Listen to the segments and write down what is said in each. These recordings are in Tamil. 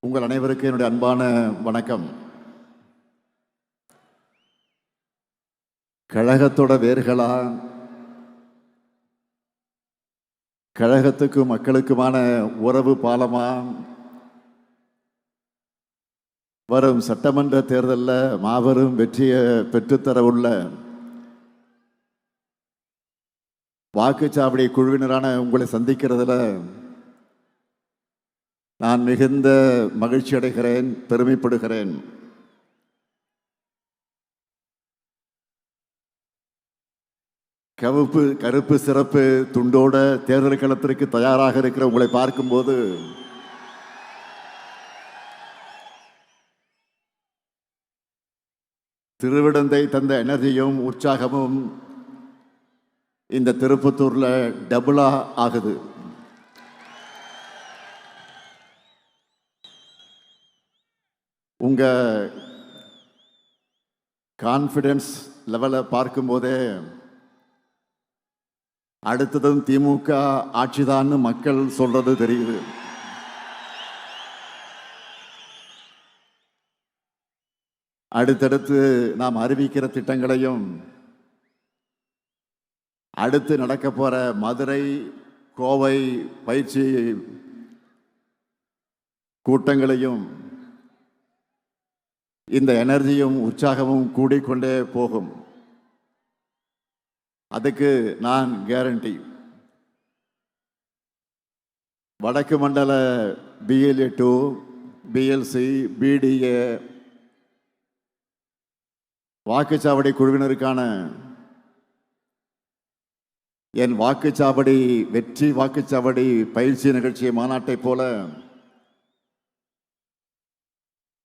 உங்கள் அனைவருக்கும் என்னுடைய அன்பான வணக்கம். கழகத்தோட வேர்களா, கழகத்துக்கும் மக்களுக்குமான உறவு பாலமா, வரும் சட்டமன்ற தேர்தலில் மாபெரும் வெற்றியை பெற்றுத்தர உள்ள வாக்குச்சாவடி குழுவினரான உங்களை சந்திக்கிறதுல நான் மிகுந்த மகிழ்ச்சி அடைகிறேன், பெருமைப்படுகிறேன். கருப்பு சிறப்பு துண்டோட தேர்தல் களத்திற்கு தயாராக இருக்கிற உங்களை பார்க்கும்போது திருவிடந்தை தந்த எனர்ஜியும் உற்சாகமும் இந்த திருப்பத்தூர்ல டபுளா ஆகுது. உங்க கான்ஃபிடன்ஸ் லெவலை பார்க்கும்போதே அடுத்ததும் திமுக ஆட்சிதான்னு மக்கள் சொல்றது தெரியுது. அடுத்தடுத்து நாம் அறிவிக்கிற திட்டங்களையும் அடுத்து நடக்க போற மதுரை கோவை பயிற்சி கூட்டங்களையும் இந்த எனர்ஜியும் உற்சாகமும் கூடிக்கொண்டே போகும். அதுக்கு நான் கேரண்டி. வடக்கு மண்டல BLA 2, BLC, BDA வாக்குச்சாவடி குழுவினருக்கான என் வாக்குச்சாவடி வெற்றி வாக்குச்சாவடி பயிற்சி நிகழ்ச்சி மாநாட்டை போல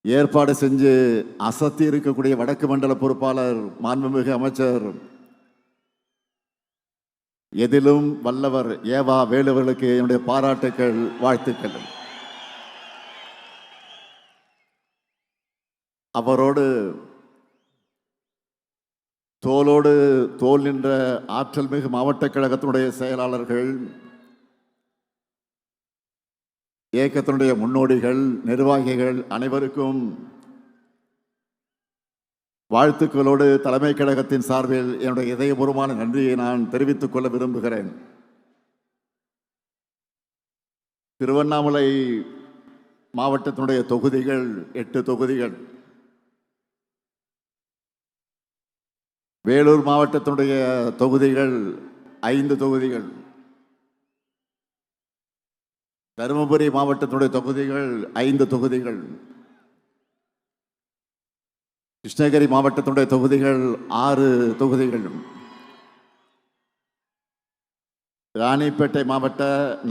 ஏற்பாடு செஞ்சு அசத்தி இருக்கக்கூடிய வடக்கு மண்டல பொறுப்பாளர் மாண்புமிகு அமைச்சர் எதிலும் வல்லவர் ஏவா வேலுவர்களுக்கு என்னுடைய பாராட்டுக்கள், வாழ்த்துக்கள். அவரோடு தோளோடு தோல் நின்ற ஆற்றல் மிகு மாவட்ட கழகத்தினுடைய செயலாளர்கள், இயக்கத்தினுடைய முன்னோடிகள், நிர்வாகிகள் அனைவருக்கும் வாழ்த்துக்களோடு தலைமை கழகத்தின் சார்பில் என்னுடைய இதயபூர்வமான நன்றியை நான் தெரிவித்துக் கொள்ள விரும்புகிறேன். திருவண்ணாமலை மாவட்டத்தினுடைய தொகுதிகள் 8 தொகுதிகள், வேலூர் மாவட்டத்தினுடைய தொகுதிகள் 5 தொகுதிகள், தருமபுரி மாவட்டத்தினுடைய தொகுதிகள் 5 தொகுதிகள், கிருஷ்ணகிரி மாவட்டத்தினுடைய தொகுதிகள் 6 தொகுதிகள், ராணிப்பேட்டை மாவட்ட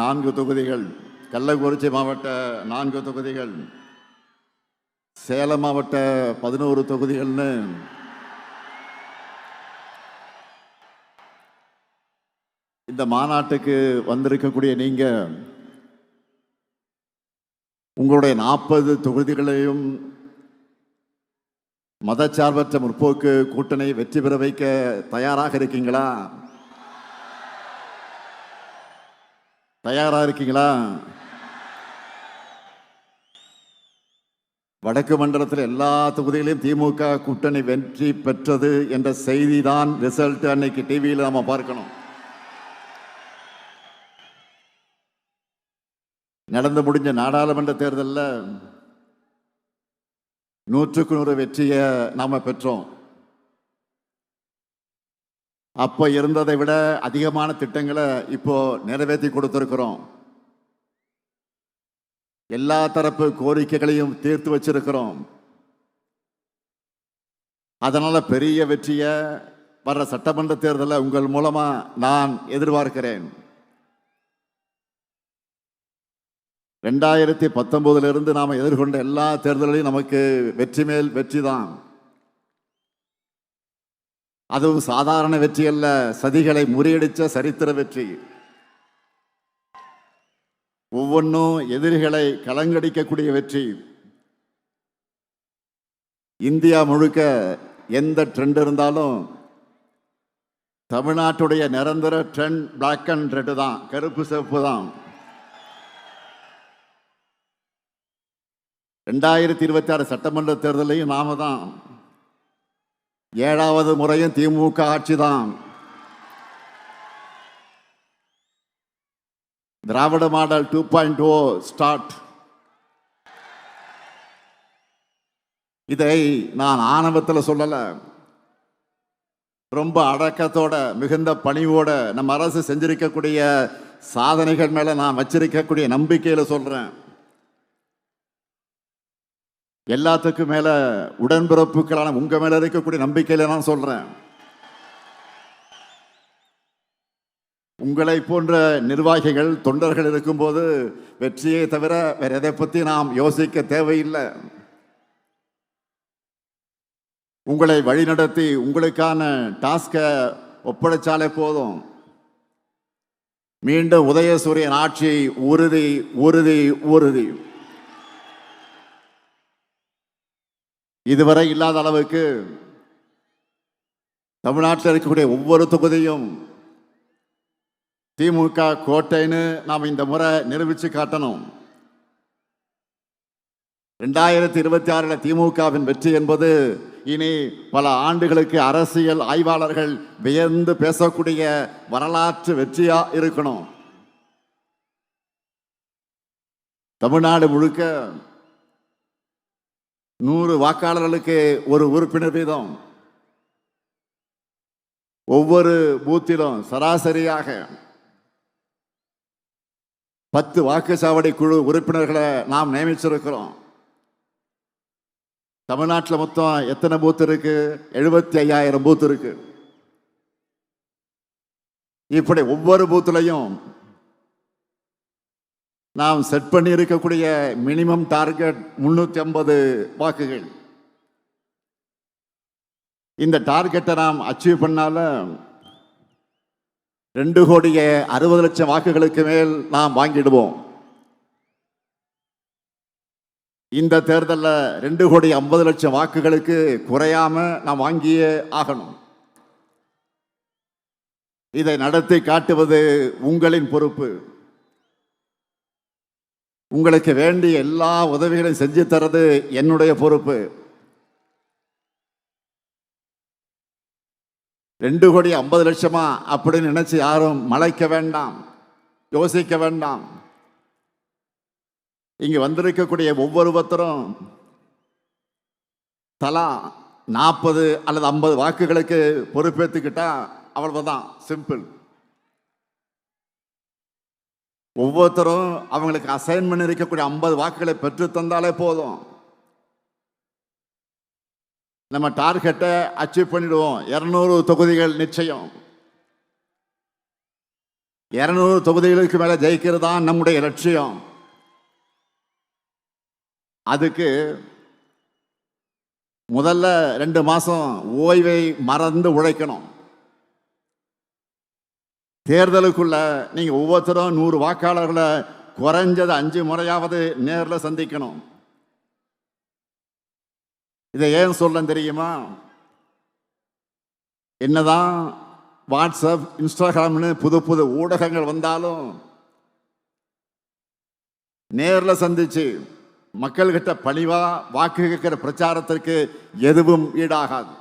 4 தொகுதிகள், கள்ளக்குறிச்சி மாவட்ட 4 தொகுதிகள், சேலம் மாவட்ட 11 தொகுதிகள்னு இந்த மாநாட்டுக்கு வந்திருக்கக்கூடிய நீங்க உங்களுடைய 40 தொகுதிகளையும் மதச்சார்பற்ற முற்போக்கு கூட்டணி வெற்றி பெற வைக்க தயாராக இருக்கீங்களா? தயாரா இருக்கீங்களா? வடக்கு மண்டலத்தில் எல்லா தொகுதிகளையும் திமுக கூட்டணி வெற்றி பெற்றது என்ற செய்தி தான் ரிசல்ட் அன்னைக்கு டிவியில் நாம பார்க்கணும். நடந்து முடிஞ்ச நாடாளுமன்ற தேர்தலில் 100க்கு 100 வெற்றியை நாம பெற்றோம். அப்ப இருந்ததை விட அதிகமான திட்டங்களை இப்போ நிறைவேற்றி கொடுத்திருக்கிறோம். எல்லா தரப்பு கோரிக்கைகளையும் தீர்த்து வச்சிருக்கிறோம். அதனால பெரிய வெற்றியை வர்ற சட்டமன்ற தேர்தலில் உங்கள் மூலமா நான் எதிர்பார்க்கிறேன். 2019 நாம எதிர்கொண்ட எல்லா தேர்தலையும் நமக்கு வெற்றி மேல் வெற்றி தான். அதுவும் சாதாரண வெற்றி அல்ல, சதிகளை முறியடிச்ச சரித்திர வெற்றி. ஒவ்வொன்றும் எதிரிகளை கலங்கடிக்கக்கூடிய வெற்றி. இந்தியா முழுக்க எந்த ட்ரெண்ட் இருந்தாலும் தமிழ்நாட்டுடைய நிரந்தர ட்ரெண்ட் பிளாக் அண்ட் ரெட் தான், கருப்பு சிவப்பு தான். 2026 சட்டமன்ற தேர்தலையும் நாம தான். 7வது முறையும் திமுக ஆட்சி தான். திராவிட மாடல் 2.0 ஸ்டார்ட். இதை நான் ஆணவத்தில் சொல்லல, ரொம்ப அடக்கத்தோட மிகுந்த பணிவோட நம்ம அரசு செஞ்சிருக்கக்கூடிய சாதனைகள் மேல நான் வச்சிருக்கக்கூடிய நம்பிக்கையில சொல்றேன். எல்லாத்துக்கும் மேல உடன்பிறப்புகளான உங்க மேல இருக்கக்கூடிய நம்பிக்கையில நான் சொல்றேன். உங்களை போன்ற நிர்வாகிகள் தொண்டர்கள் இருக்கும்போது வெற்றியை தவிர வேற எதை பத்தி நாம் யோசிக்க தேவையில்லை. உங்களை வழிநடத்தி உங்களுக்கான டாஸ்கை ஒப்படைச்சாலே போதும். மீண்டும் உதயசூரியன் ஆட்சி உறுதி உறுதி உறுதி. இதுவரை இல்லாத அளவுக்கு தமிழ்நாட்டில் இருக்கக்கூடிய ஒவ்வொரு தொகுதியும் திமுக கோட்டைன்னு நாம் இந்த முறை நிரூபித்து காட்டணும். 2026 திமுகவின் வெற்றி என்பது இனி பல ஆண்டுகளுக்கு அரசியல் ஆய்வாளர்கள் வியந்து பேசக்கூடிய வரலாற்று வெற்றியா இருக்கணும். தமிழ்நாடு முழுக்க 100 வாக்காளர்களுக்கு ஒரு உறுப்பினர் வீதம், ஒவ்வொரு பூத்திலும் சராசரியாக 10 வாக்குச்சாவடி குழு உறுப்பினர்களை நாம் நியமிச்சிருக்கிறோம். தமிழ்நாட்டில் மொத்தம் எத்தனை பூத் இருக்கு? 75,000 பூத் இருக்கு. இப்படி ஒவ்வொரு பூத்துலையும் நாம் செட் பண்ணி இருக்கக்கூடிய மினிமம் டார்கெட் 350 வாக்குகள். இந்த டார்கெட்டை நாம் அச்சீவ் பண்ணால 2,60,00,000 வாக்குகளுக்கு மேல் நாம் வாங்கிடுவோம். இந்த தேர்தலில் 2,50,00,000 வாக்குகளுக்கு குறையாம நாம் வாங்கியே ஆகணும். இதை நடத்தி காட்டுவது உங்களின் பொறுப்பு. உங்களுக்கு வேண்டிய எல்லா உதவிகளையும் செஞ்சு தரது என்னுடைய பொறுப்பு. 2,50,00,000 அப்படின்னு நினைச்சு யாரும் மலைக்க வேண்டாம், யோசிக்க வேண்டாம். இங்க வந்திருக்கக்கூடிய ஒவ்வொருத்தரும் தலா 40 அல்லது 50 வாக்குகளுக்கு பொறுப்பேற்றுக்கிட்டா அவ்வளவுதான், சிம்பிள். ஒவ்வொருத்தரும் அவங்களுக்கு அசைன் பண்ணி இருக்கக்கூடிய 50 வாக்குகளை பெற்று தந்தாலே போதும். நம்ம டார்கெட்டை அச்சீவ் பண்ணிடுவோம். 200 தொகுதிகள் நிச்சயம். 200 தொகுதிகளுக்கு மேல ஜெயிக்கிறது தான் நம்முடைய லட்சியம். அதுக்கு முதல்ல 2 மாசம் ஓய்வை மறந்து உழைக்கணும். தேர்தலுக்குள்ள நீங்க ஒவ்வொருத்தரும் 100 வாக்காளர்களை குறைஞ்சது 5 முறையாவது நேரில் சந்திக்கணும். இதை ஏன் சொல்ல தெரியுமா? என்னதான் வாட்ஸ்அப், இன்ஸ்டாகிராம்னு புது புது ஊடகங்கள் வந்தாலும் நேரில் சந்திச்சு மக்கள்கிட்ட பணிவா வாக்கு கேட்கிற பிரச்சாரத்திற்கு எதுவும் ஈடாகாது.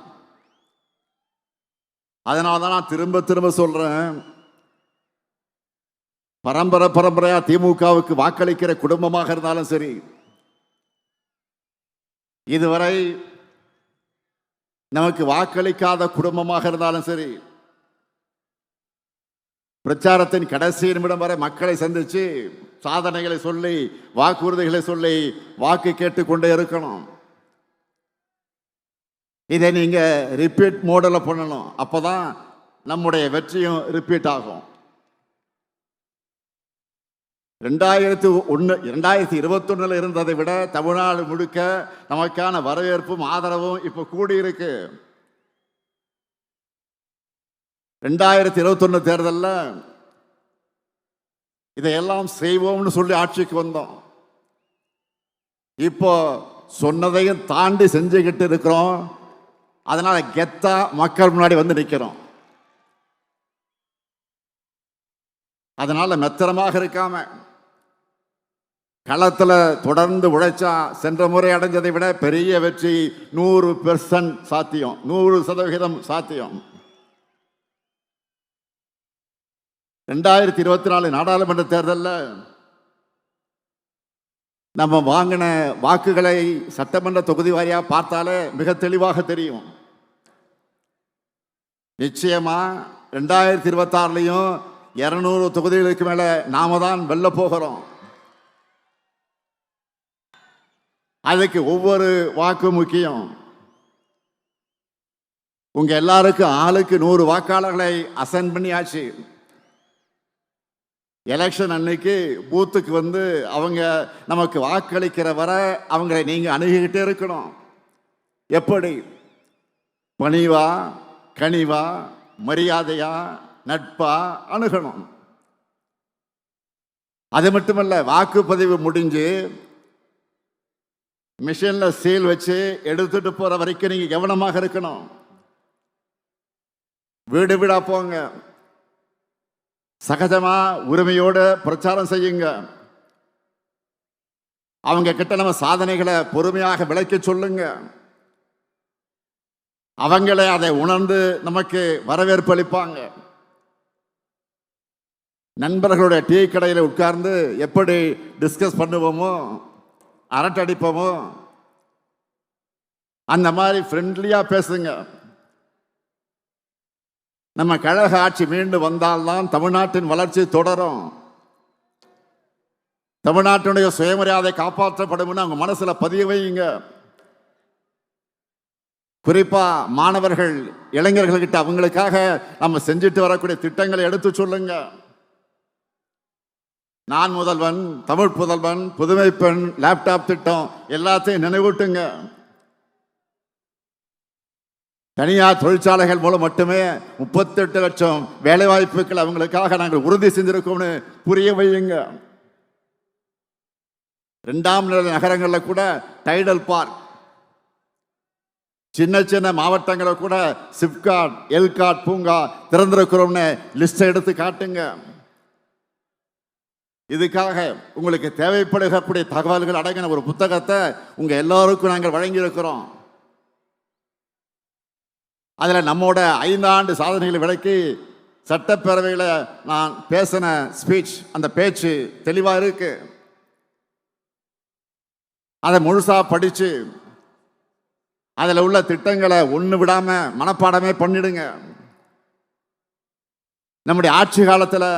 அதனாலதான் நான் திரும்ப திரும்ப சொல்றேன், பரம்பரையா திமுகவுக்கு வாக்களிக்கிற குடும்பமாக இருந்தாலும் சரி, இதுவரை நமக்கு வாக்களிக்காத குடும்பமாக இருந்தாலும் சரி, பிரச்சாரத்தின் கடைசி நிமிடம் வரை மக்களை சந்திச்சு சாதனைகளை சொல்லி வாக்குறுதிகளை சொல்லி வாக்கு கேட்டுக்கொண்டே இருக்கணும். இதை நீங்க ரிப்பீட் மோடல பண்ணணும். அப்பதான் நம்முடைய வெற்றியும் ரிப்பீட் ஆகும். 2021 இருந்ததை விட தமிழ்நாடு முழுக்க நமக்கான வரவேற்பும் ஆதரவும் இப்ப கூடி இருக்கு. 2021 தேர்தலில் இதையெல்லாம் செய்வோம்னு சொல்லி ஆட்சிக்கு வந்தோம். இப்போ சொன்னதையும் தாண்டி செஞ்சுக்கிட்டு இருக்கிறோம். அதனால கெத்தா மக்கள் முன்னாடி வந்து நிற்கிறோம். அதனால மெத்தனமாக இருக்காம களத்தில் தொடர்ந்து உழைச்சா சென்ற முறை அடைஞ்சதை விட பெரிய வெற்றி 100% சாத்தியம், 100% சாத்தியம். 2024 நாடாளுமன்ற தேர்தலில் நம்ம வாங்கின வாக்குகளை சட்டமன்ற தொகுதி வாரியாக பார்த்தாலே மிக தெளிவாக தெரியும். நிச்சயமா 2026லையும் 200 தொகுதிகளுக்கு மேல நாம தான் வெல்ல போகிறோம். அதுக்கு ஒவ்வொரு வாக்கு முக்கியம். உங்க எல்லாருக்கும் ஆளுக்கு 100 வாக்காளர்களை அசைன் பண்ணியாச்சு. எலெக்ஷன் அன்னைக்கு பூத்துக்கு வந்து அவங்க நமக்கு வாக்களிக்கிற வரை அவங்களை நீங்க அணுகிக்கிட்டே இருக்கணும். எப்படி? பணிவா, கனிவா, மரியாதையா, நட்பா அணுகணும். அது மட்டுமல்ல, வாக்குப்பதிவு முடிஞ்சு மிஷின்ல சீல் வச்சு எடுத்துட்டு போற வரைக்கும் நீங்க கவனமாக இருக்கணும். வீடு வீடா போங்க, சகஜமா உரிமையோட பிரச்சாரம் செய்யுங்க. அவங்க கிட்ட நம்ம சாதனைகளை பொறுமையாக விளக்கி சொல்லுங்க. அவங்களே அதை உணர்ந்து நமக்கு வரவேற்பு அளிப்பாங்க. நண்பர்களுடைய டீ கடையில் உட்கார்ந்து எப்படி டிஸ்கஸ் பண்ணுவோமோ, அரட்டடிப்போமோ, அந்த மாதிரி ஃப்ரெண்ட்லியா பேசுங்க. நம்ம கழக ஆட்சி மீண்டும் வந்தால்தான் தமிழ்நாட்டின் வளர்ச்சி தொடரும். தமிழ்நாட்டினுடைய சுயமரியாதை காப்பாற்றப்படும். அவங்க மனசுல பதிய வையுங்க. குறிப்பா மாணவர்கள், இளைஞர்கள்கிட்ட அவங்களுக்காக நம்ம செஞ்சுட்டு வரக்கூடிய திட்டங்களை எடுத்து சொல்லுங்க. நான் முதல்வன், தமிழ் புதல்வன், புதுமை பெண், லேப்டாப் திட்டம் எல்லாத்தையும் நினைவூட்டுங்க. தனியார் தொழிற்சாலைகள் மூலம் மட்டுமே 38 லட்சம் வேலை வாய்ப்புகள் அவங்களுக்காக நாங்கள் உறுதி செஞ்சிருக்கோம்னு புரிய வையுங்க. 2ஆம் நிலை நகரங்களில் கூட டைடல் பார்க், சின்ன சின்ன மாவட்டங்களை கூட சிப்காட், எல்காட் பூங்கா திறந்திருக்கிறோம்னு லிஸ்ட் எடுத்து காட்டுங்க. இதுக்காக உங்களுக்கு தேவைப்படக்கூடிய தகவல்கள் அடங்கின ஒரு புத்தகத்தை உங்க எல்லாருக்கும் நாங்கள் வழங்கி இருக்கிறோம். அதில் நம்மோட 5 ஆண்டு சாதனைகளை விளக்கி சட்டப்பேரவையில் நான் பேசின ஸ்பீச், அந்த பேச்சு தெளிவாக இருக்கு. அதை முழுசா படிச்சு அதில் உள்ள திட்டங்களை ஒன்று விடாம மனப்பாடமே பண்ணிடுங்க. நம்முடைய ஆட்சி காலத்தில்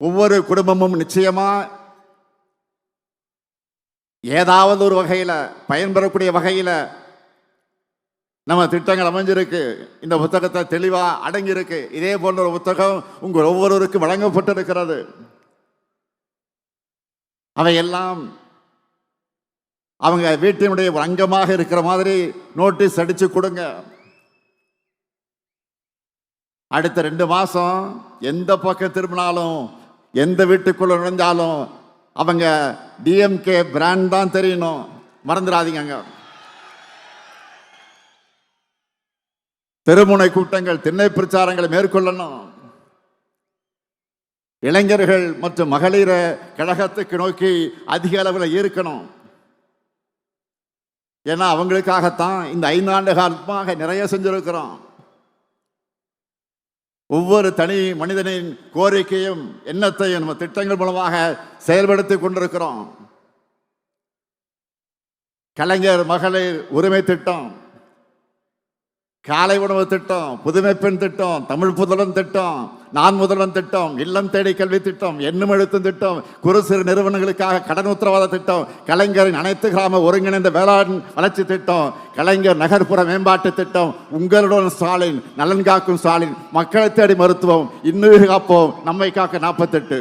ஒவ்வொரு குடும்பமும் நிச்சயமா ஏதாவது ஒரு வகையில் பயன்பெறக்கூடிய வகையில் நம்ம திட்டங்கள் அமைஞ்சிருக்கு. இந்த புத்தகத்தை தெளிவா அடங்கியிருக்கு. இதே போன்ற ஒரு புத்தகம் உங்கள் ஒவ்வொருவருக்கும் வழங்கப்பட்டிருக்கிறது. அவையெல்லாம் அவங்க வீட்டினுடைய ஒரு அங்கமாக இருக்கிற மாதிரி நோட்டீஸ் அடிச்சு கொடுங்க. அடுத்த 2 மாசம் எந்த பக்கம் திரும்பினாலும், எந்த வீட்டுக்குள்ள நுழைஞ்சாலும் அவங்க டிஎம்கே பிராண்ட் தான் தெரியணும். மறந்துடாதீங்க. தெருமுனை கூட்டங்கள், திண்ணை பிரச்சாரங்களை மேற்கொள்ளணும். இளைஞர்கள் மற்றும் மகளிரை கழகத்துக்கு நோக்கி அதிக அளவில் ஈர்க்கணும். ஏன்னா அவங்களுக்காகத்தான் இந்த 5 ஆண்டு காலமாக நிறைய செஞ்சிருக்கிறோம். ஒவ்வொரு தனி மனிதனின் கோரிக்கையும் எண்ணத்தையும் நம்ம திட்டங்கள் மூலமாக செயல்படுத்தி கொண்டிருக்கிறோம். கலைஞர் மகளிர் உரிமை திட்டம், காலை உணவு திட்டம், புதுமை பெண் திட்டம், தமிழ் புதல்வன் திட்டம், நான் முதல்வன் திட்டம், இல்லம் தேடி கல்வி திட்டம், எண்ணும் எழுத்தும் திட்டம், குறு சிறு நிறுவனங்களுக்காக கடன் உத்தரவாத திட்டம், கலைஞரின் அனைத்து கிராம ஒருங்கிணைந்த வேளாண் வளர்ச்சி திட்டம், கலைஞர் நகர்ப்புற மேம்பாட்டு திட்டம், உங்களுடன் ஸ்டாலின், நலன் காக்கும் ஸ்டாலின், மக்களை தேடி மருத்துவம், இன்னுயிர் காப்போம், நம்மை காக்க 48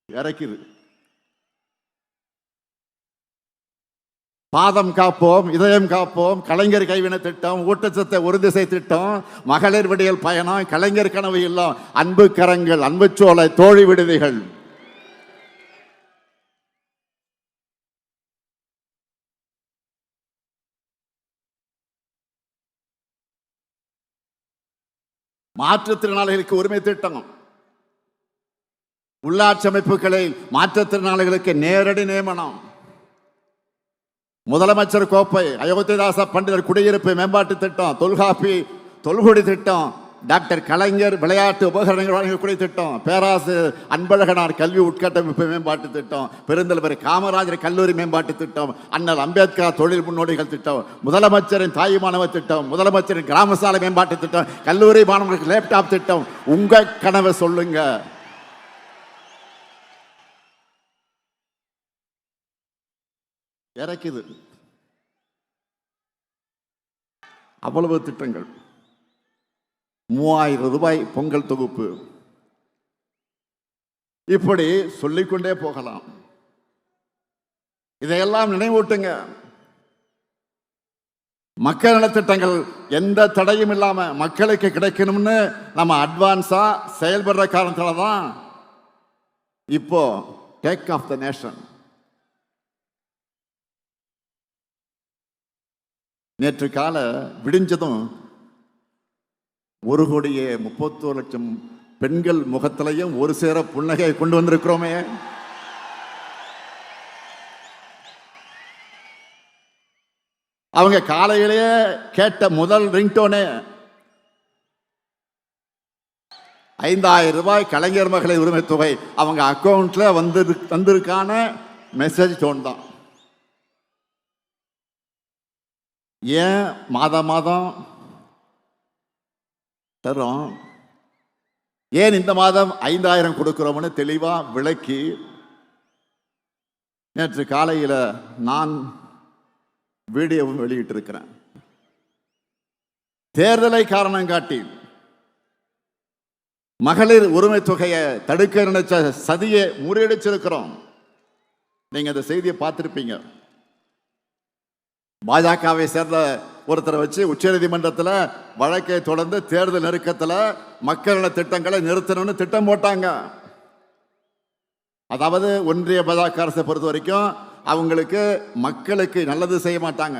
இறக்குது. பாதம் காப்போம், இதயம் காப்போம், கலைஞர் கைவினை திட்டம், ஊட்டச்சத்தை உறுதிசை திட்டம், மகளிர் விடியல் பயணம், கலைஞர் கனவு இல்லம், அன்பு கரங்கள், அன்பு சோலை, தோழி விடுதிகள். மாற்றுத்திறனாளிகளுக்கு உரிமை திட்டம், உள்ளாட்சி அமைப்புகளில் மாற்றுத்திறனாளிகளுக்கு நேரடி நியமனம், முதலமைச்சர் கோப்பை, அயோத்திதாச பண்டிதர் குடியிருப்பு மேம்பாட்டு திட்டம், தொல்காப்பி தொல்குடி திட்டம், டாக்டர் கலைஞர் விளையாட்டு உபகரணங்கள் வழங்கக்கூடிய திட்டம், பேராசிரியர் அன்பழகனார் கல்வி உட்கட்டமைப்பு மேம்பாட்டு திட்டம், பெருந்தலைவர் காமராஜர் கல்லூரி மேம்பாட்டு திட்டம், அண்ணல் அம்பேத்கர் தொழில் முன்னோடிகள் திட்டம், முதலமைச்சரின் தாய் மாணவர் திட்டம், முதலமைச்சரின் கிராம சாலை மேம்பாட்டு திட்டம், கல்லூரி மாணவர்களுக்கு லேப்டாப் திட்டம். உங்க கனவை சொல்லுங்க. இறக்குது அவ்வளவு திட்டங்கள். 3000 ரூபாய் பொங்கல் தொகுப்பு, இப்படி சொல்லிக்கொண்டே போகலாம். இதையெல்லாம் நினைவூட்டுங்க. மக்கள் நலத்திட்டங்கள் எந்த தடையும் இல்லாம மக்களுக்கு கிடைக்கணும்னு நம்ம அட்வான்ஸா செயல்படுற காரணத்தால தான் இப்போ டேக் ஆஃப் த நேஷன். நேற்று கால விடிஞ்சதும் 1,31,00,000 பெண்கள் முகத்திலையும் ஒரு சேர புன்னகை கொண்டு வந்திருக்கிறோமே. அவங்க காலையிலேயே கேட்ட முதல் ரிங்டோனே 5,000 ரூபாய் கலைஞர் மகளிர் உரிமை தொகை அவங்க அக்கௌண்ட்ல வந்திருக்கான மெசேஜ் டோன் தான். ஏன் மாதம் மாதம் தரும், ஏன் இந்த மாதம் 5,000 கொடுக்கிறோம்னு தெளிவா விளக்கி நேற்று காலையில் நான் வீடியோவும் வெளியிட்டிருக்கிறேன். தேர்தலை காரணம் காட்டி மகளிர் உரிமை தொகையை தடுக்க நினைச்ச சதியை முறியடிச்சிருக்கிறோம். நீங்க அந்த செய்தியை பார்த்திருப்பீங்க. பாஜகவை சேர்ந்த ஒருத்தரை வச்சு உச்சநீதிமன்றத்தில் வழக்கை தொடர்ந்து தேர்தல் நெருக்கத்தில் மக்கள் நல திட்டங்களை நிறுத்தணும்னு திட்டம் போட்டாங்க. அதாவது ஒன்றிய பாஜக அரசை பொறுத்த வரைக்கும் அவங்களுக்கு மக்களுக்கு நல்லது செய்ய மாட்டாங்க,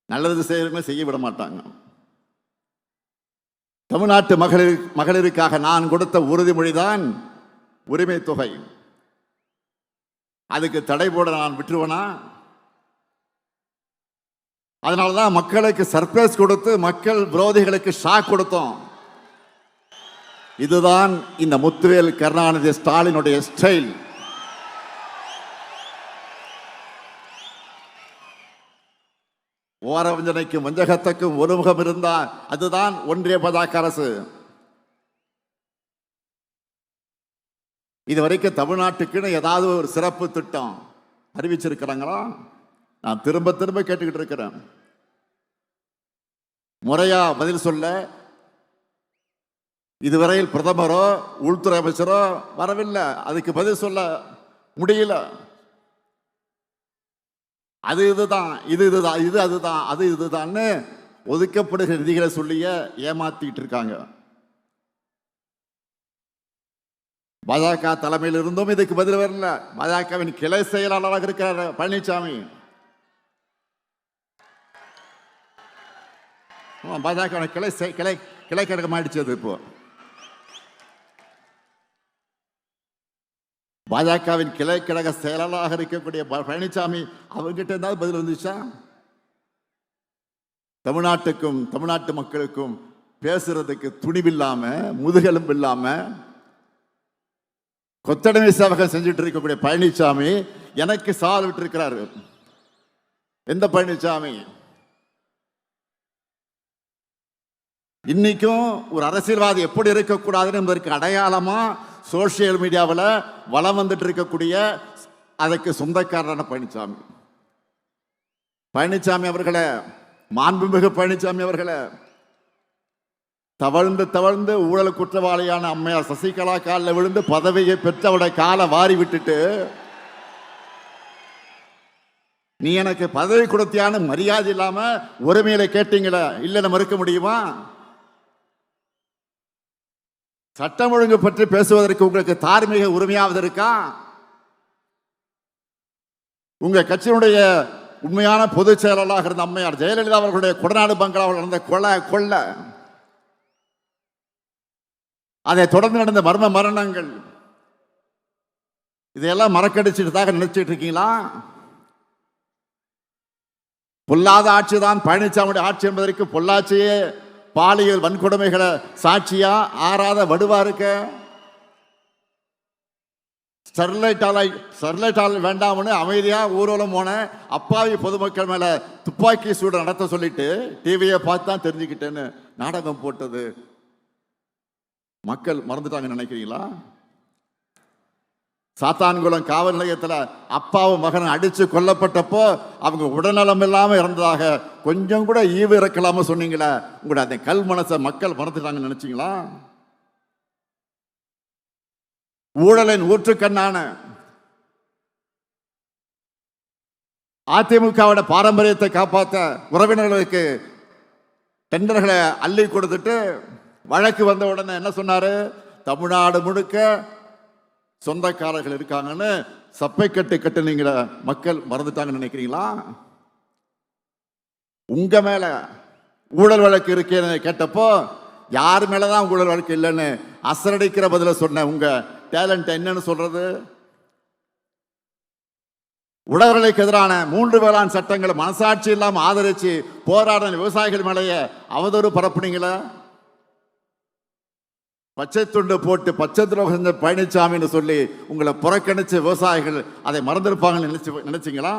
நல்லது செய்ய விட மாட்டாங்க. தமிழ்நாட்டு மகளிருக்காக நான் கொடுத்த உறுதிமொழிதான் உரிமை தொகை. அதுக்கு தடை போட நான் விட்டுருவேனா? அதனாலதான் மக்களுக்கு சர்ப்ரைஸ் கொடுத்து மக்கள் விரோதிகளுக்கு ஷாக் கொடுத்தோம். இதுதான் இந்த முத்துவேல் கருணாநிதி ஸ்டாலினுடைய ஸ்டைல். ஓரவஞ்சனைக்கும் வஞ்சகத்துக்கும் ஒருமுகம் இருந்தால் அதுதான் ஒன்றிய பாஜக அரசு. இதுவரைக்கும் தமிழ்நாட்டுக்குன்னு ஏதாவது ஒரு சிறப்பு திட்டம் அறிவிச்சிருக்கிறாங்களா? நான் திரும்ப திரும்ப கேட்டுக்கிட்டு இருக்கிறேன். முறையா பதில் சொல்ல இதுவரையில் பிரதமரோ உள்துறை அமைச்சரோ வரவில்லை. அதுக்கு பதில் சொல்ல முடியல. அது இதுதான், இது இதுதான், இது அதுதான், அது இதுதான்னு ஒதுக்கப்படுகிற நிதிகளை சொல்லிய ஏமாத்திட்டு இருக்காங்க. பாஜக தலைமையில் இருந்தும் இதுக்கு பதில் வரல. பாஜகவின் கிளை செயலாளராக இருக்கிறார் பழனிசாமி. பாஜக கிளை கழகம் ஆயிடுச்சு. அது இப்போ பாஜகவின் கிளை கழக செயலாளராக இருக்கக்கூடிய பழனிசாமி அவர்கிட்ட இருந்தாலும் பதில் வந்துச்சா? தமிழ்நாட்டுக்கும் தமிழ்நாட்டு மக்களுக்கும் பேசுறதுக்கு துணிவில்லாம முதுகெலும்பு இல்லாம கொத்தடிமை சேவகம் செஞ்சுட்டு இருக்கக்கூடிய பழனிசாமி எனக்கு சால் விட்டு இருக்கிறாரு. எந்த பழனிசாமி? இன்னைக்கும் ஒரு அரசியல்வாதி எப்படி இருக்கக்கூடாதுன்னு என்பதற்கு அடையாளமா சோசியல் மீடியாவில் வலம் வந்துட்டு இருக்கக்கூடிய அதற்கு சொந்தக்காரரான பழனிசாமி அவர்களே, மாண்புமிகு பழனிசாமி அவர்களே, தவழ்ந்து தவழ்ந்து ஊழல் குற்றவாளியான அம்மையார் சசிகலா காலில் விழுந்து பதவியை பெற்று அவருடைய காலை வாரி விட்டுட்டு நீ எனக்கு பதவி கொடுத்தியான மரியாதை இல்லாம உரிமையில கேட்டீங்களா? இல்லைன்னு மறுக்க முடியுமா? சட்டம் ஒழுங்கு பற்றி பேசுவதற்கு உங்களுக்கு தார்மீக உரிமையாவது இருக்கா? உங்க கட்சியினுடைய உண்மையான பொதுச் செயலாளராக இருந்த அம்மையார் ஜெயலலிதா அவர்களுடைய கொடநாடு பங்களாவில் நடந்த கொலை அதை தொடர்ந்து நடந்த மர்ம மரணங்கள், இதையெல்லாம் மறக்கடிச்சுட்டு நினைச்சிட்டு இருக்கீங்களா? பொல்லாத ஆட்சி தான் பழனிசாமியுடைய ஆட்சி என்பதற்கு பொள்ளாச்சியே பாலியல் வன்கொடுமைகளை சாட்சியா ஆறாத வடுவா இருக்க. ஸ்டெர்லைட் ஆலை வேண்டாம்னு அமைதியா ஊர்வலம் போன அப்பாவி பொதுமக்கள் மேல துப்பாக்கி சூடு நடத்த சொல்லிட்டு டிவியை பார்த்து தான் தெரிஞ்சுக்கிட்டேன்னு நாடகம் போட்டது மக்கள் மறந்துட்டாங்க நினைக்கிறீங்களா? சாத்தான்குளம் காவல் நிலையத்தில் அப்பாவும் மகன் அடிச்சு கொல்லப்பட்டப்போ அவங்க உடல்நலம் இல்லாம இருந்ததாக கொஞ்சம் கூட ஈவு இறக்கலாம சொன்னீங்களா? உங்களோட அந்த கல் மனசை மக்கள் மறந்துட்டாங்கன்னு நினைச்சீங்களா? ஊழலின் ஊற்றுக்கண்ணான அதிமுகவோட பாரம்பரியத்தை காப்பாற்ற உறவினர்களுக்கு டெண்டர்களை அள்ளி கொடுத்துட்டு வழக்கு வந்த உடனே என்ன சொன்னாரு? தமிழ்நாடு முழுக்க சொந்தக்காரர்கள் இருக்காங்கன்னு சப்பை கட்டு நீங்க மக்கள் மறந்துட்டாங்கன்னு நினைக்கிறீங்களா? உங்க மேல ஊழல் வழக்கு இருக்கேன்னு கேட்டப்போ யார் மேலதான் ஊழல் வழக்கு இல்லைன்னு அசரடிக்கிற பதில சொன்ன உங்க டேலண்ட் என்னன்னு சொல்றது? உழவர்களுக்கு எதிரான 3 வேளாண் சட்டங்களை மனசாட்சி இல்லாம ஆதரிச்சு போராடின விவசாயிகள் மேலேயே அவதூறு பரப்புனீங்களா? பச்சை துண்டு போட்டு பச்சை துரோகம் செஞ்ச பழனிசாமின்னு சொல்லி உங்களை புறக்கணிச்ச விவசாயிகள் அதை மறந்திருப்பாங்கன்னு நினைச்சீங்களா?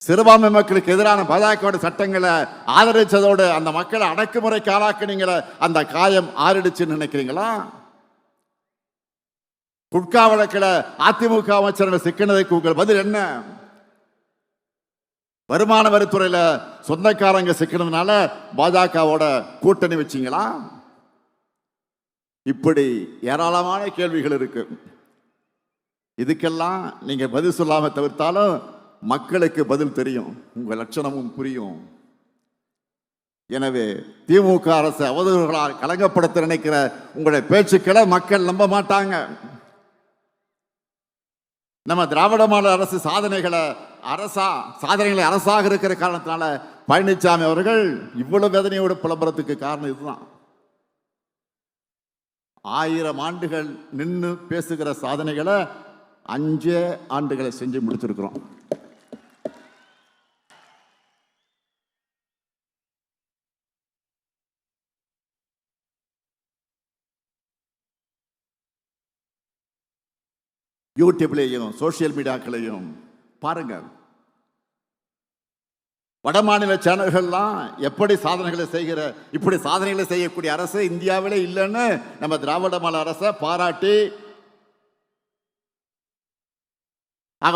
சிறுபான்மை மக்களுக்கு எதிரான பாஜக சட்டங்களை ஆதரிச்சதோடு அந்த மக்களை அடக்குமுறைக்கு ஆளாக்குனீங்கள, அந்த காயம் ஆறிடுச்சுன்னு நினைக்கிறீங்களா? குட்கா வழக்கில் அதிமுக அமைச்சர்கள் சிக்கினதுக்கு உங்கள் பதில் என்ன? வருமான வரித்துறையில சொந்தக்காரங்க சிக்கிறதுனால பாஜகவோட கூட்டணி வச்சீங்களா? இப்படி ஏராளமான கேள்விகள் இருக்கு. இதுக்கெல்லாம் நீங்க பதில் சொல்லாம தவிர்த்தாலும் மக்களுக்கு பதில் தெரியும், உங்க லட்சணமும் புரியும். எனவே திமுக அரசு அவதூறுகளால் கலங்கப்படுத்த நினைக்கிற உங்களுடைய பேச்சுக்களை மக்கள் நம்ப மாட்டாங்க. நம்ம திராவிட மாடல் அரசு சாதனைகளை அரசாக இருக்கிற காரணத்தினால பழனிசாமி அவர்கள் இவ்வளவு வேதனையோட புலம்புறதுக்கு காரணம் இதுதான். 1000 ஆண்டுகள் நின்று பேசுகிற சாதனைகளை 5 ஆண்டுகளை செஞ்சு முடிச்சிருக்கிறோம். யூடியூப்லையும் சோசியல் மீடியாக்களையும் பாருங்க. வடமாநில சேனல்கள்லாம் எப்படி சாதனைகளை இப்படி சாதனைகளை செய்யக்கூடிய அரசு இந்தியாவிலே இல்லைன்னு நம்ம திராவிட மாடல் அரசை பாராட்டி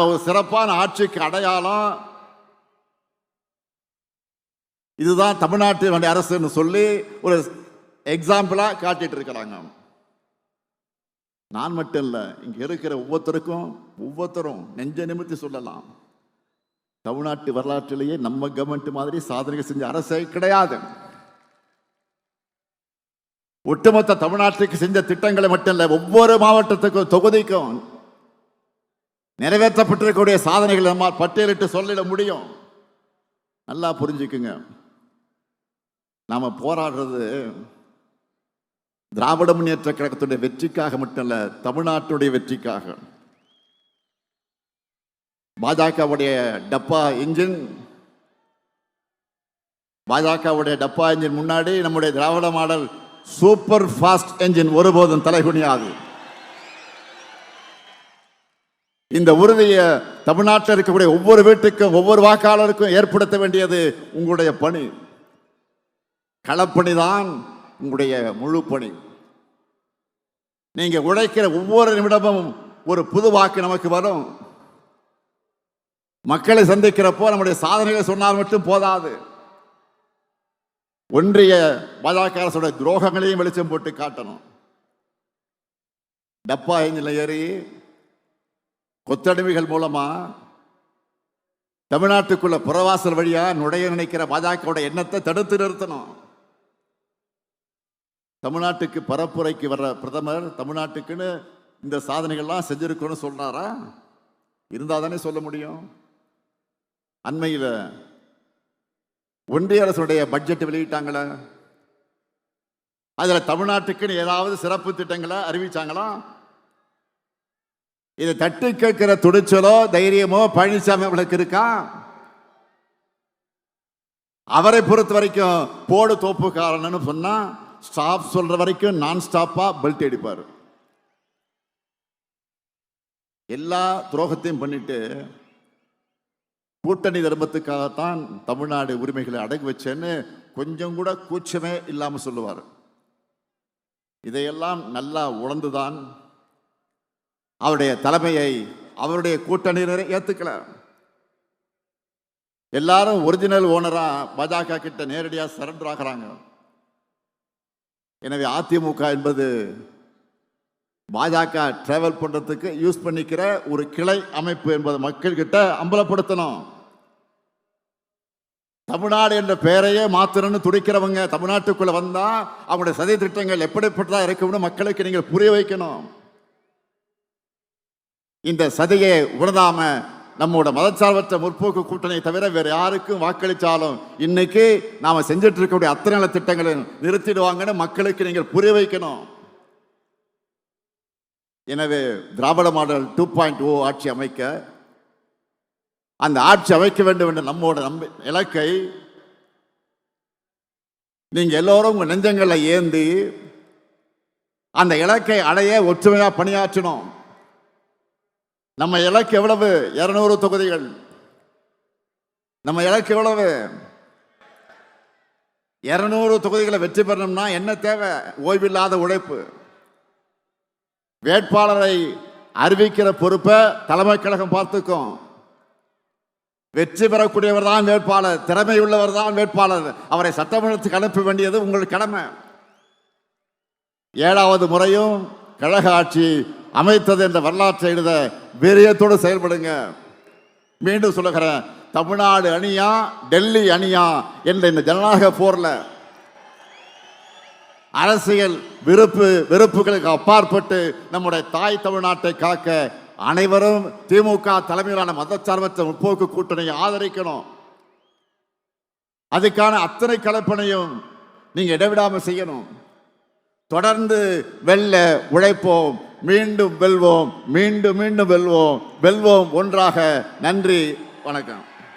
ஒரு சிறப்பான ஆட்சிக்கு அடையாளம் இதுதான் தமிழ்நாட்டு அரசுன்னு சொல்லி ஒரு எக்ஸாம்பிளா காட்டிட்டு இருக்கிறாங்க. நான் மட்டும் இல்ல, இங்க இருக்கிற ஒவ்வொருத்தரும் நெஞ்ச நிமிர்த்தி சொல்லலாம், தமிழ்நாட்டு வரலாற்றிலேயே நம்ம கவர்மெண்ட் மாதிரி சாதனைகள் செஞ்ச அரசே கிடையாது. ஒட்டுமொத்த தமிழ்நாட்டுக்கு செஞ்ச திட்டங்களை மட்டும் இல்ல, ஒவ்வொரு மாவட்டத்துக்கும் தொகுதிக்கும் நிறைவேற்றப்பட்டிருக்கக்கூடிய சாதனைகளை நம்மால் பட்டியலிட்டு சொல்லிட முடியும். நல்லா புரிஞ்சுக்குங்க, நாம போராடுறது திராவிட முன்னேற்ற கழகத்துடைய வெற்றிக்காக மட்டும் இல்ல, தமிழ்நாட்டுடைய வெற்றிக்காக. பாஜகவுடைய டப்பா இன்ஜின் முன்னாடி நம்முடைய திராவிட மாடல் சூப்பர் ஃபாஸ்ட் என்ஜின் ஒருபோதும் தலைகுனியாது. இந்த உறுதியை தமிழ்நாட்டில் இருக்கக்கூடிய ஒவ்வொரு வீட்டுக்கும் ஒவ்வொரு வாக்காளருக்கும் ஏற்படுத்த வேண்டியது உங்களுடைய பணி. களப்பணிதான் உங்களுடைய முழு பணி. நீங்க உழைக்கிற ஒவ்வொரு நிமிடமும் ஒரு புது வாக்கு நமக்கு வரும். மக்களை சந்திக்கிறப்போ நம்முடைய சாதனைகளை சொன்னால் மட்டும் போதாது, ஒன்றிய பாஜக அரசுடைய துரோகங்களையும் வெளிச்சம் போட்டு காட்டணும். டப்பா எஞ்சில் ஏறி கொத்தடிமைகள் மூலமா தமிழ்நாட்டுக்குள்ள புறவாசல் வழியா நுழைய நினைக்கிற பாஜக எண்ணத்தை தடுத்து நிறுத்தணும். தமிழ்நாட்டுக்கு பரப்புரைக்கு வர்ற பிரதமர் தமிழ்நாட்டுக்குன்னு இந்த சாதனைகள்லாம் செஞ்சிருக்கணும்னு சொல்றாரா? இருந்தா தானே சொல்ல முடியும். அண்மையில் ஒன்றிய அரசுடைய பட்ஜெட் வெளியிட்டாங்களே, அதுல தமிழ்நாட்டுக்குன்னு ஏதாவது சிறப்பு திட்டங்களை அறிவிச்சாங்களா? இதை தட்டி கேட்கிற துணிச்சலோ தைரியமோ பழனிசாமி அவர்களுக்கு இருக்கா? அவரை பொறுத்த வரைக்கும் போடு தோப்புக்காரன்னு சொன்னா ஸ்டாப் சொல்ற வரைக்கும் நான் ஸ்டாப்பா பெல்ட் அடிப்பார். எல்லா துரோகத்தையும் பண்ணிட்டு கூட்டணி தர்மத்துக்காகத்தான் தமிழ்நாடு உரிமைகளை அடகு வச்சேன்னு கொஞ்சம் கூட கூச்சமே இல்லாம சொல்லுவார். இதையெல்லாம் நல்லா உணர்ந்துதான் அவருடைய தலைமையை அவருடைய கூட்டணியினரை ஏத்துக்கல. எல்லாரும் ஒரிஜினல் ஓனரா பாஜக கிட்ட நேரடியாக சரண்டர் ஆகிறாங்க. எனவே அதிமுக என்பது பாஜக டிராவல் பண்றதுக்கு யூஸ் பண்ணிக்கிற ஒரு கிளை அமைப்பு என்பதை மக்கள் கிட்ட அம்பலப்படுத்தணும். தமிழ்நாடு என்ற பெயரையே மாத்திரன்னு துடிக்கிறவங்க தமிழ்நாட்டுக்குள்ள வந்தா அவங்களுடைய சதி திட்டங்கள் எப்படிப்பட்டதா இருக்கும்னு மக்களுக்கு நீங்கள் புரிய வைக்கணும். இந்த சதியை உணராம நம்மோட மதச்சார்பற்ற முற்போக்கு கூட்டணியை தவிர வேற யாருக்கும் வாக்களிச்சாலும் இன்னைக்கு நாம செஞ்சிட்டு இருக்கக்கூடிய அத்தனை நல திட்டங்களை நிறுத்திடுவாங்கன்னு மக்களுக்கு நீங்கள் புரிய வைக்கணும். எனவே திராவிட மாடல் 2.0 ஆட்சி அமைக்க, அந்த ஆட்சி அமைக்க வேண்டும் என்ற நம்மோட இலக்கை நீங்க எல்லோரும் உங்க நெஞ்சங்களை ஏந்தி அந்த இலக்கை அடைய ஒற்றுமையா பணியாற்றணும். நம்ம இலக்கு எவ்வளவு? 200 தொகுதிகள். நம்ம இலக்கு எவ்வளவு? 200 தொகுதிகளை வெற்றி பெறணும்னா என்ன தேவை? ஓய்வில்லாத உழைப்பு. வேட்பாளரை அறிவிக்கிற பொறுப்பை தலைமை கழகம் பார்த்துக்கும். வெற்றி பெறக்கூடியவர் தான் வேட்பாளர், திறமை உள்ளவர் தான் வேட்பாளர். அவரை சட்டமன்றத்துக்கு அனுப்ப வேண்டியது உங்கள் கடமை. 7வது முறையும் கழக ஆட்சி அமைத்தது என்ற வரலாற்றை எழுத வீரியத்தோடு செயல்படுங்க. மீண்டும் சொல்லுகிறேன், தமிழ்நாடு அணியா டெல்லி அணியா என்ற இந்த ஜனநாயக போர்ல அரசியல் வெறுப்புகளுக்கு அப்பாற்பட்டு நம்முடைய தாய் தமிழ்நாட்டை காக்க அனைவரும் திமுக தலைமையிலான மதச்சார்பற்ற முற்போக்கு கூட்டணியை ஆதரிக்கணும். அதுக்கான அத்தனை கலப்பணையும் நீங்க இடைவிடாம செய்யணும். தொடர்ந்து வெல்ல உழைப்போம், மீண்டும் வெல்வோம், மீண்டும் மீண்டும் வெல்வோம், வெல்வோம் ஒன்றாக. நன்றி, வணக்கம்.